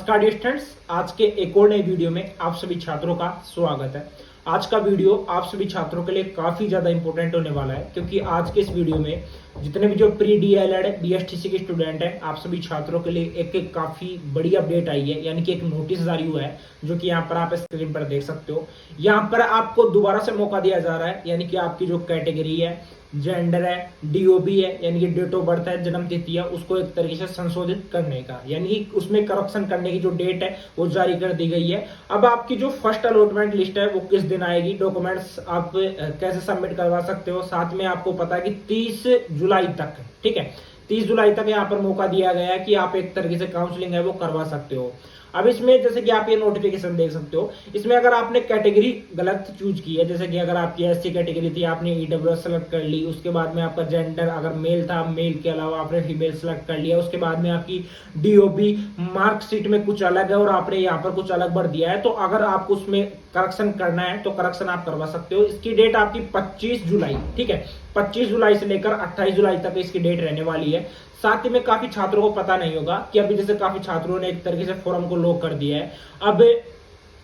नमस्कार dear students, आज के एक और नए वीडियो में आप सभी छात्रों का स्वागत है। आज का वीडियो आप सभी छात्रों के लिए काफी ज्यादा इंपॉर्टेंट होने वाला है, क्योंकि आज के इस वीडियो में जितने भी जो प्री डीएलएड बीएसटीसी के स्टूडेंट हैं, आप सभी छात्रों के लिए एक काफी बड़ी अपडेट आई है, यानी कि एक नोटिस जारी हुआ है, जो कि यहाँ पर आप स्क्रीन पर देख सकते हो। यहाँ पर आपको दोबारा से मौका दिया जा रहा है, यानी कि आपकी जो कैटेगरी है, जेंडर है, डीओबी है, यानी कि डेट ऑफ बर्थ है, जन्म तिथि है, उसको एक तरीके से संशोधित करने का, यानी कि उसमें करप्शन करने की जो डेट है वो जारी कर दी गई है। अब आपकी जो फर्स्ट अलॉटमेंट लिस्ट है वो किस दिन आएगी, डॉक्यूमेंट्स आप कैसे सबमिट करवा सकते हो, साथ में आपको पता है कि 30 जुलाई तक, ठीक है, 30 जुलाई तक यहाँ पर मौका दिया गया है कि आप एक तरीके से काउंसलिंग है वो करवा सकते हो। अब इसमें जैसे कि आप ये नोटिफिकेशन देख सकते हो, इसमें अगर आपने कैटेगरी गलत चूज की है, जैसे कि अगर आपकी एससी कैटेगरी थी, आपने ईडब्ल्यूएस सेलेक्ट कर ली, उसके बाद में आपका जेंडर अगर मेल था, मेल के अलावा आपने फीमेल सेलेक्ट कर लिया, उसके बाद में आपकी डीओबी मार्कशीट में कुछ अलग है और आपने यहाँ पर कुछ अलग भर दिया है, तो अगर आपको उसमें करेक्शन करना है तो करेक्शन आप करवा सकते हो। इसकी डेट आपकी 25 जुलाई, ठीक है, 25 जुलाई से लेकर 28 जुलाई तक इसकी डेट रहने वाली है। साथ ही में काफी छात्रों को पता नहीं होगा कि अभी जैसे काफी छात्रों ने एक तरीके से फॉर्म को लॉक कर दिया है। अब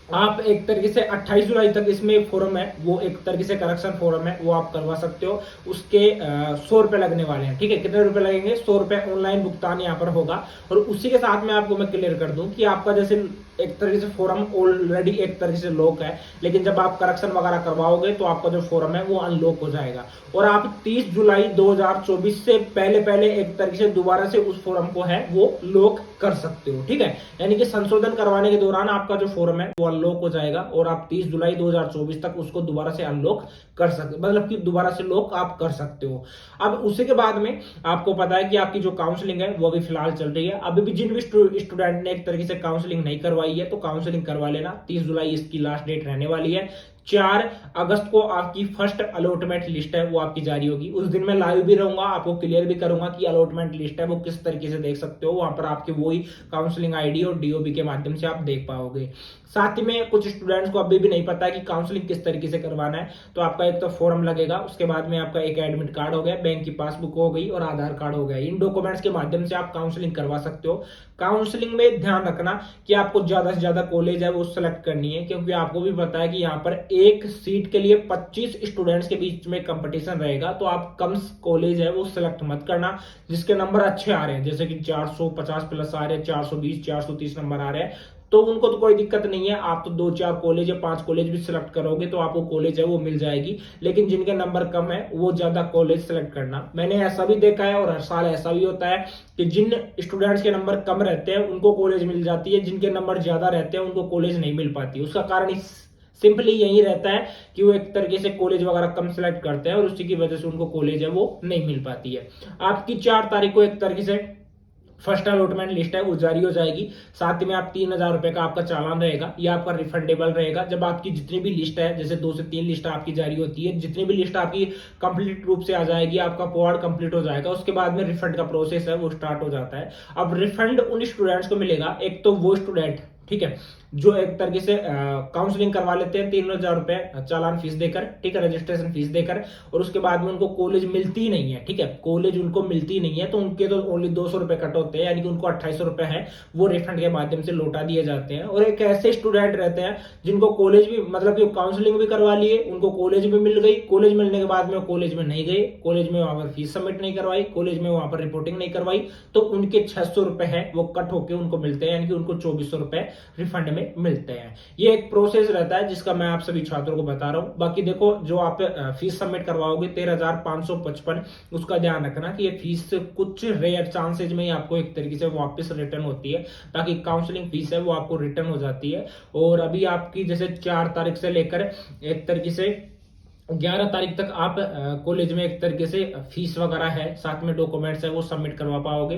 आप एक तरीके से 28 जुलाई तक इसमें फॉर्म है वो एक तरीके से करेक्शन फॉर्म है वो आप करवा सकते हो। उसके 100 रुपए लगने वाले हैं, ठीक है, कितने रुपए लगेंगे, 100 रुपए ऑनलाइन भुगतान यहाँ पर होगा। और उसी के साथ में आपको मैं क्लियर कर दूं कि आपका जैसे एक तरीके से फॉर्म ऑलरेडी एक तरीके से लॉक है, लेकिन जब आप करेक्शन वगैरह करवाओगे तो आपका जो फॉर्म है वो अनलॉक हो जाएगा और आप 30 जुलाई 2024 से पहले एक तरीके से दोबारा से उस फॉर्म को है वो लॉक कर सकते हो, ठीक है। यानी कि संशोधन करवाने के दौरान आपका जो फॉर्म है वो अनलॉक हो जाएगा और आप 30 जुलाई 2024 तक उसको दोबारा से अनलॉक कर सकते, मतलब कि दोबारा से लॉक आप कर सकते हो। अब उसी के बाद में आपको पता है कि आपकी जो काउंसलिंग है वो अभी फिलहाल चल रही है। अभी भी जिन भी स्टूडेंट ने एक तरीके से काउंसलिंग नहीं करवाई है तो काउंसलिंग करवा लेना। 30 जुलाई इसकी लास्ट डेट रहने वाली है। 4 अगस्त को आपकी फर्स्ट अलॉटमेंट लिस्ट है वो आपकी जारी होगी। उस दिन मैं लाइव भी रहूंगा, आपको क्लियर भी करूंगा कि अलॉटमेंट लिस्ट है वो किस तरीके से देख सकते हो। वहां पर आपके वही काउंसलिंग आईडी और डीओबी के माध्यम से आप देख पाओगे। साथ ही में कुछ स्टूडेंट्स को अभी भी नहीं पता है कि काउंसलिंग किस तरीके से करवाना है, तो आपका एक तो फॉर्म लगेगा, उसके बाद में आपका एक एडमिट कार्ड हो गया, बैंक की पासबुक हो गई और आधार कार्ड हो गया। इन डॉक्यूमेंट्स के माध्यम से आप काउंसलिंग करवा सकते हो। काउंसलिंग में ध्यान रखना कि आपको ज्यादा से ज्यादा कॉलेज है वो सिलेक्ट करनी है, क्योंकि आपको भी पता है कि यहाँ पर एक सीट के लिए 25 स्टूडेंट्स के बीच में कंपटीशन रहेगा, तो आप कम कॉलेज है वो सिलेक्ट मत करना जिसके नंबर अच्छे आ रहे हैं, जैसे कि 450 प्लस आ रहे हैं, 420 430 नंबर आ रहे हैं, तो उनको तो कोई दिक्कत नहीं है। आप तो 2-4 कॉलेज या 5 कॉलेज भी सिलेक्ट करोगे तो आपको कॉलेज है वो मिल जाएगी। लेकिन जिनके नंबर कम है वो ज्यादा कॉलेज सिलेक्ट करना। मैंने ऐसा भी देखा है और हर साल ऐसा भी होता है कि जिन स्टूडेंट्स के नंबर कम रहते हैं उनको कॉलेज मिल जाती है, जिनके नंबर ज्यादा रहते हैं उनको कॉलेज नहीं मिल पाती। उसका कारण सिंपली यही रहता है कि वो एक तरीके से कॉलेज वगैरह कम सिलेक्ट करते हैं और उसी की वजह से उनको कॉलेज है वो नहीं मिल पाती है। आपकी 4 तारीख को एक तरीके से फर्स्ट अलॉटमेंट लिस्ट है वो जारी हो जाएगी। साथ में आप 3000 रुपए का आपका चालान रहेगा, ये आपका रिफंडेबल रहेगा। जब आपकी जितनी भी लिस्ट है, जैसे 2 से 3 लिस्ट आपकी जारी होती है, जितनी भी लिस्ट आपकी कंप्लीट रूप से आ जाएगी, आपका फॉरवर्ड कंप्लीट हो जाएगा, उसके बाद में रिफंड का प्रोसेस है वो स्टार्ट हो जाता है। अब रिफंड उन स्टूडेंट्स को मिलेगा, एक तो वो स्टूडेंट, ठीक है, जो एक तरीके से काउंसलिंग करवा लेते हैं 3000 रुपए चालान फीस देकर, ठीक है, रजिस्ट्रेशन फीस देकर, और उसके बाद में उनको कॉलेज मिलती नहीं है, ठीक है, कॉलेज उनको मिलती नहीं है, तो उनके तो ओनली 200 रुपए कट होते हैं, यानी कि उनको 2800 रुपए है वो रिफंड के माध्यम से लौटा दिए जाते हैं। और एक ऐसे स्टूडेंट रहते हैं जिनको कॉलेज भी, मतलब कि काउंसलिंग भी करवा लिए, उनको कॉलेज भी मिल गई, कॉलेज मिलने के बाद में कॉलेज में नहीं गए, कॉलेज में वहां पर फीस सबमिट नहीं करवाई, कॉलेज में वहां पर रिपोर्टिंग नहीं करवाई, तो उनके 600 रुपए है वो कट होकर उनको मिलते हैं, यानी कि उनको 2400 रुपए रिफंड में मिलते हैं। ये एक प्रोसेस रहता है जिसका मैं आप सभी छात्रों को बता रहा हूं। बाकी देखो, जो आप फीस सबमिट करवाओगे 13,555, उसका ध्यान रखना कि ये फीस कुछ रेयर चांसेज में ही आपको एक तरीके से वापस रिटर्न होती है, ताकि काउंसलिंग फीस है वो आपको रिटर्न हो जाती है। और अभी आपकी जैसे 4 तारीख से लेकर एक तरीके से 11 तारीख तक आप कॉलेज में एक तरीके से फीस वगैरह है, साथ में डॉक्यूमेंट्स है वो सबमिट करवा पाओगे।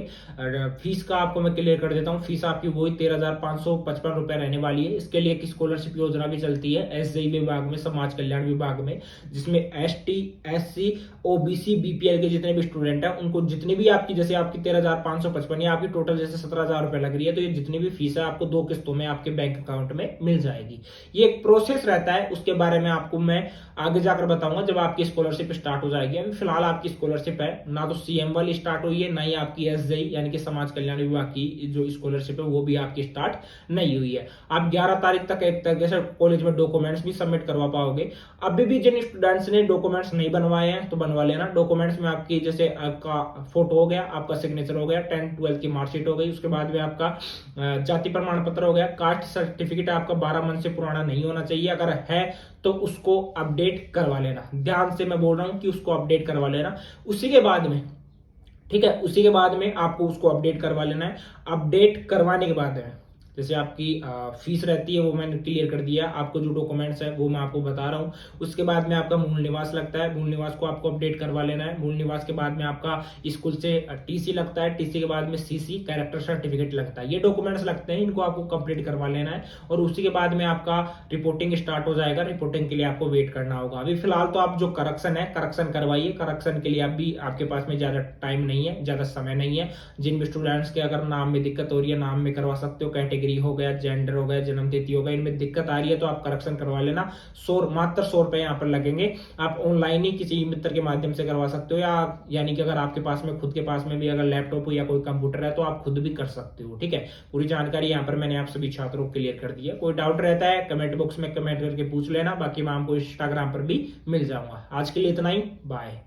फीस का आपको मैं क्लियर कर देता हूँ, फीस आपकी वही 13,555 रुपए रहने वाली है। इसके लिए एक स्कॉलरशिप योजना भी चलती है एसजेई विभाग में, समाज कल्याण विभाग में, जिसमें एसटी, एससी, ओबीसी, बीपीएल के जितने भी स्टूडेंट है उनको जितनी भी आपकी, जैसे आपकी 13,555 या आपकी टोटल जैसे 17,000 रुपए लग रही है, तो ये जितनी भी फीस है आपको 2 किस्तों में आपके बैंक अकाउंट में मिल जाएगी। ये एक प्रोसेस रहता है, उसके बारे में आपको मैं आगे जाकर आकर बताऊंगा जब आपकी स्कॉलरशिप स्टार्ट हो जाएगी। अभी फिलहाल आपकी स्कॉलरशिप है ना तो सीएम वाली स्टार्ट हुई है, ना ही आपकी एसजेई यानी कि समाज कल्याण विभाग की जो स्कॉलरशिप है वो भी आपकी स्टार्ट नहीं हुई है। आप 11 तारीख तक एक तरीके से कॉलेज में डॉक्यूमेंट्स भी सबमिट करवा पाओगे। अभी भी जिन स्टूडेंट्स ने डॉक्यूमेंट्स नहीं बनवाए हैं तो बनवा लेना। डॉक्यूमेंट्स में आपकी जैसे आपका फोटो हो गया, आपका सिग्नेचर हो गया, 10th 12th की मार्कशीट हो गई, उसके बाद में आपका जाति प्रमाण पत्र हो गया, कास्ट सर्टिफिकेट आपका 12 मंथ से पुराना नहीं होना चाहिए, अगर है तो उसको अपडेट करवा लेना। ध्यान से मैं बोल रहा हूं कि उसको अपडेट करवा लेना। उसी के बाद में, ठीक है, उसी के बाद में आपको उसको अपडेट करवा लेना है। अपडेट करवाने के बाद में जैसे आपकी फीस रहती है वो मैंने क्लियर कर दिया। आपको जो डॉक्यूमेंट्स है वो मैं आपको बता रहा हूँ। उसके बाद में आपका मूल निवास लगता है, मूल निवास को आपको अपडेट करवा लेना है। मूल निवास के बाद में आपका स्कूल से टीसी लगता है, टीसी के बाद में सीसी कैरेक्टर सर्टिफिकेट लगता है। ये डॉक्यूमेंट्स लगते हैं, इनको आपको कंप्लीट करवा लेना है और उसी के बाद में आपका रिपोर्टिंग स्टार्ट हो जाएगा। रिपोर्टिंग के लिए आपको वेट करना होगा। अभी फिलहाल तो आप जो करेक्शन है करेक्शन करवाइए। करेक्शन के लिए अभी आपके पास में ज्यादा टाइम नहीं है, ज्यादा समय नहीं है। जिन भी स्टूडेंट्स के अगर नाम में दिक्कत हो रही है, नाम में करवा सकते हो, कैटेगरी हो गया, जेंडर हो गया, जन्म तिथि हो गया, इनमें दिक्कत आ रही है तो आप करेक्शन करवा लेना। मात्र 100 रुपए यहाँ पर लगेंगे। आप ऑनलाइन ही किसी मित्र के माध्यम से करवा सकते हो, या यानी कि अगर आपके पास में खुद के पास में भी अगर लैपटॉप हो या कोई कंप्यूटर है तो आप खुद भी कर सकते हो। ठीक है, पूरी जानकारी यहाँ पर मैंने आप सभी छात्रों को क्लियर कर दी है। कोई डाउट रहता है कमेंट बॉक्स में कमेंट करके पूछ लेना। बाकी मैं आपको इंस्टाग्राम पर भी मिल जाऊंगा। आज के लिए इतना ही, बाय।